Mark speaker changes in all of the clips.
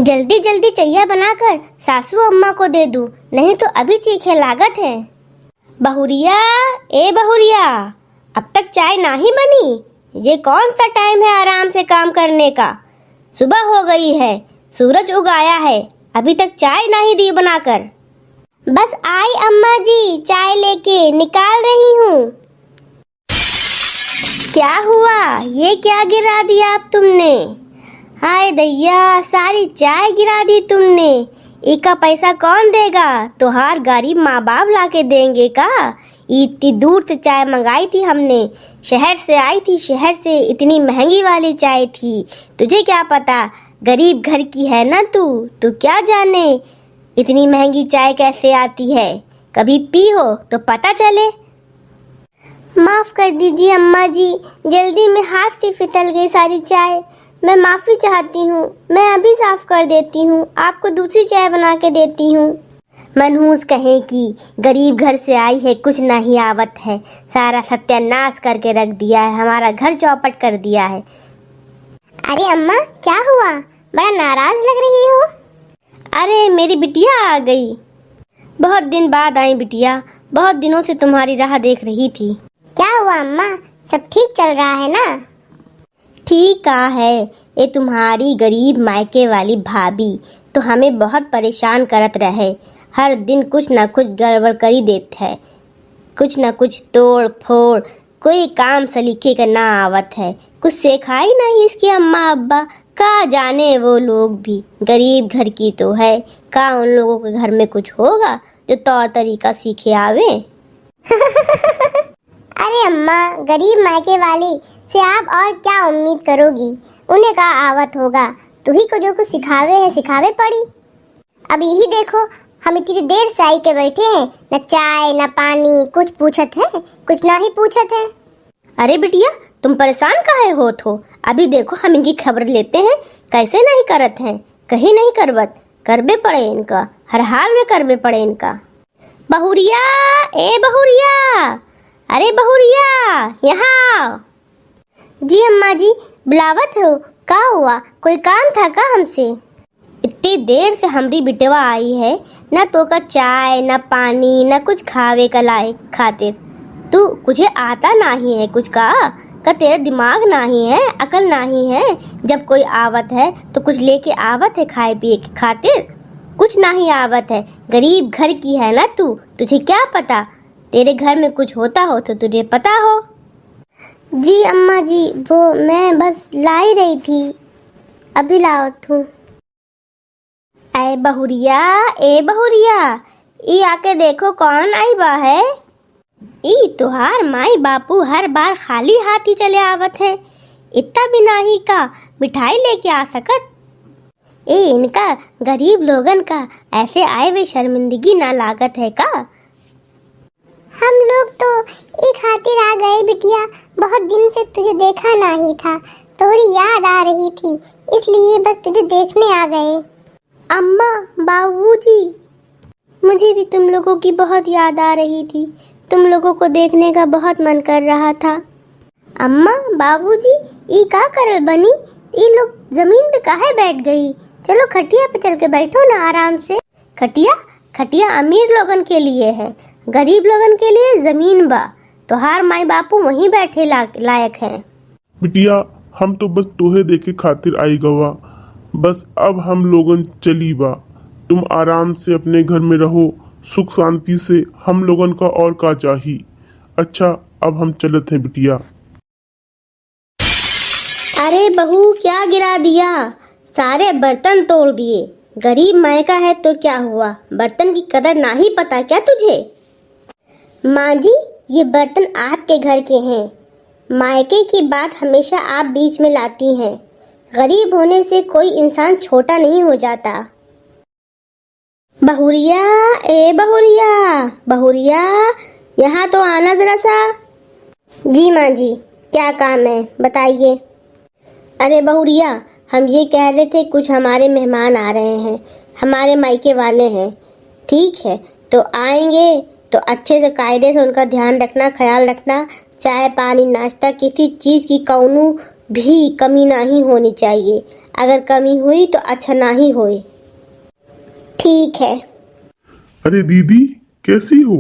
Speaker 1: जल्दी जल्दी चैया बनाकर सासू अम्मा को दे दूं, नहीं तो अभी चीखे लागत है। बहुरिया, ए बहुरिया, अब तक चाय नहीं बनी? ये कौन सा टाइम है आराम से काम करने का? सुबह हो गई है, सूरज उग आया है, अभी तक चाय नहीं दी बनाकर। बस आई अम्मा जी, चाय लेके निकाल रही हूँ। क्या हुआ? ये क्या गिरा दिया आप तुमने? हाय दैया, सारी चाय गिरा दी तुमने। इसका पैसा कौन देगा? तोहार गरीब माँ बाप ला के देंगे का? इतनी दूर से चाय मंगाई थी हमने, शहर से आई थी, शहर से इतनी महंगी वाली चाय थी। तुझे क्या पता, गरीब घर की है ना तू क्या जाने इतनी महंगी चाय कैसे आती है। कभी पी हो तो पता चले। माफ कर दीजिए अम्मा जी, जल्दी में हाथ से फिसल गई सारी चाय। मैं माफी चाहती हूँ, मैं अभी साफ कर देती हूँ, आपको दूसरी चाय बना के देती हूँ। मनहूस कहे कि गरीब घर से आई है, कुछ नहीं आवत है, सारा सत्यानाश करके रख दिया है, हमारा घर चौपट कर दिया है। अरे अम्मा, क्या हुआ? बड़ा नाराज लग रही हो। अरे मेरी बिटिया आ गई। बहुत दिन बाद आई बिटिया, बहुत दिनों से तुम्हारी राह देख रही थी। क्या हुआ अम्मा, सब ठीक चल रहा है ना? ठीक है, ये तुम्हारी गरीब मायके वाली भाभी तो हमें बहुत परेशान करत रहे। हर दिन कुछ न कुछ गड़बड़ करी देते है, कुछ न कुछ तोड़ फोड़, कोई काम सलीके का ना आवत है। कुछ सिखाई नहीं इसकी अम्मा अब्बा, का जाने वो लोग भी गरीब घर की तो है, का उन लोगों के घर में कुछ होगा जो तौर तरीका सीखे आवे। अरे अम्मा, गरीब मायके वाली से आप और क्या उम्मीद करोगी? उन्हें का आवत होगा, तू ही को जो कुछ सिखावे है सिखावे पड़ी। अब यही देखो, हम इतनी देर से आई के बैठे हैं, न चाय न पानी कुछ पूछत है, कुछ ना ही पूछत है। अरे बिटिया, तुम परेशान काहे होत हो? अभी देखो हम इनकी खबर लेते हैं, कैसे नहीं करत हैं, कहीं नहीं करवत, करबे पड़े इनका, हर हाल में करबे पड़े इनका। बहुरिया, ए बहुरिया, अरे बहुरिया, यहाँ। जी अम्मा जी, बुलावत हो? का हुआ, कोई काम था का हमसे? इतनी देर से हमारी बिटवा आई है, न तो का चाय न पानी न कुछ खावे का लाए खातिर। तू कुछ आता नहीं है कुछ का तेरा दिमाग नहीं है, अकल नहीं है। जब कोई आवत है तो कुछ लेके आवत है खाए पिए के खातिर, कुछ नहीं आवत है। गरीब घर की है ना तू, तुझे क्या पता, तेरे घर में कुछ होता हो तो तुझे पता हो। जी अम्मा जी, वो मैं बस ला ही रही थी, अभी लावत हूँ। ए बहुरिया, ई आके देखो कौन आई बा है। ई तुहार माई बापू हर बार खाली हाथ ही चले आवत है, इतना भी नहीं का मिठाई लेके आ सकत। ए इनका गरीब लोगन का ऐसे आए वे शर्मिंदगी ना लागत है का? हम लोग तो एक खातिर आ गए बिटिया, बहुत दिन से तुझे देखा नहीं था, थोड़ी याद आ रही थी, इसलिए बस तुझे देखने आ गए। अम्मा, बाबूजी, मुझे भी तुम लोगों की बहुत याद आ रही थी, तुम लोगों को देखने का बहुत मन कर रहा था। अम्मा, बाबूजी, ई का करल बनी? ई लोग जमीन पे काहे बैठ गई? चलो खटिया पे चल के बैठो ना आराम से। खटिया अमीर लोगन के लिए है, गरीब लोगन के लिए जमीन बा। तोहार माई बापू वहीं बैठे लायक हैं।
Speaker 2: बिटिया, हम तो बस तोहे देखे खातिर आई गवा, बस अब हम लोगन चली बा। तुम आराम से अपने घर में रहो, सुख शांति से, हम लोगन का और का चाही। अच्छा, अब हम चलत हैं बिटिया।
Speaker 1: अरे बहू, क्या गिरा दिया? सारे बर्तन तोड़ दिए। गरीब मायका है तो क्या हुआ, बर्तन की कदर ना ही पता क्या तुझे? माँ जी, ये बर्तन आपके घर के हैं, मायके की बात हमेशा आप बीच में लाती हैं। गरीब होने से कोई इंसान छोटा नहीं हो जाता। बहुरिया, ए बहुरिया, यहाँ तो आना जरा सा। जी माँ जी, क्या काम है बताइए। अरे बहुरिया, हम ये कह रहे थे कुछ हमारे मेहमान आ रहे हैं, हमारे मायके वाले हैं। ठीक है, तो आएंगे तो अच्छे से कायदे से उनका ध्यान रखना, ख्याल रखना। चाय पानी नाश्ता किसी चीज़ की कौनू भी कमी नहीं होनी चाहिए। अगर कमी हुई तो अच्छा ना ही होए। ठीक है।
Speaker 2: अरे दीदी, कैसी हो?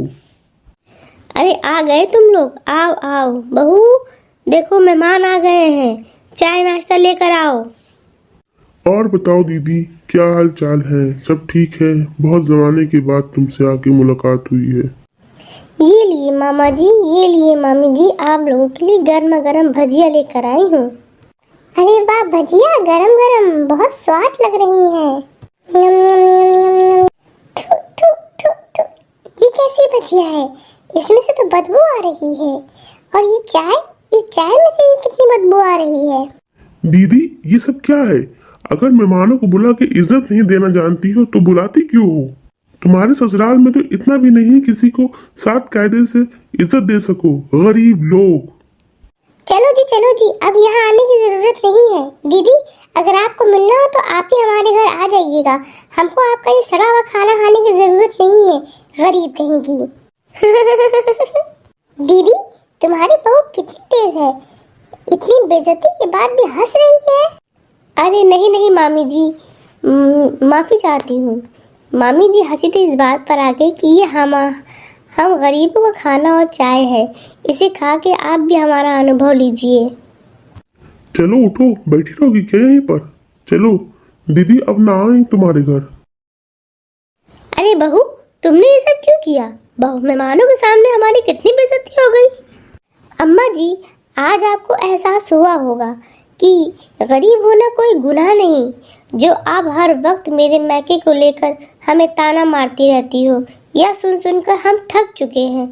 Speaker 1: अरे आ गए तुम लोग, आओ आओ। बहू देखो मेहमान आ गए हैं, चाय नाश्ता लेकर आओ।
Speaker 2: और बताओ दीदी, क्या हाल चाल है? सब ठीक है? बहुत जमाने के बाद तुमसे आके मुलाकात हुई है।
Speaker 1: ये लिए मामा जी, ये लिए मामी जी, आप लोगों के लिए गर्मा गर्म भजिया लेकर आई हूँ। अरे वाह, भजिया गरम गरम, बहुत स्वाद लग रही है। यम, यम, यम, यम, यम। थु, थु, थु, थु। ये कैसी भजिया है? इसमें से तो बदबू आ रही है। और ये चाय में से कितनी बदबू आ रही है।
Speaker 2: दीदी, ये सब क्या है? अगर मेहमानों को बुला के इज्जत नहीं देना जानती हो तो बुलाती क्यों हो? तुम्हारे ससुराल में तो इतना भी नहीं किसी को साथ कायदे से इज्जत दे सको। गरीब लोग।
Speaker 1: चलो जी, अब यहाँ आने की जरूरत नहीं है। दीदी, अगर आपको मिलना हो तो आप ही हमारे घर आ जाइएगा। हमको आपका ये सड़ा हुआ खाना खाने की जरूरत नहीं है, गरीब कहीं की। दीदी, तुम्हारी बहू कितनी तेज है, इतनी बेइज्जती के बाद भी हंस रही है। अरे नहीं मामी जी, माफी चाहती हूँ। मामी जी हंसी तो इस बात पर आ गई कि ये हम गरीबों का खाना और चाय है, इसे खा के आप भी हमारा अनुभव लीजिए।
Speaker 2: चलो उठो, बैठी रहोगी क्या यहीं पर? चलो दीदी, अब ना आए तुम्हारे घर।
Speaker 1: अरे बहू, तुमने ये सब क्यों किया? बहू, मेहमानों के सामने हमारी कितनी बेइज्जती हो गई। अम्मा जी, आज आपको एहसास हुआ होगा कि गरीब होना कोई गुनाह नहीं। जो आप हर वक्त मेरे मैके को लेकर हमें ताना मारती रहती हो, यह सुन सुनकर हम थक चुके हैं।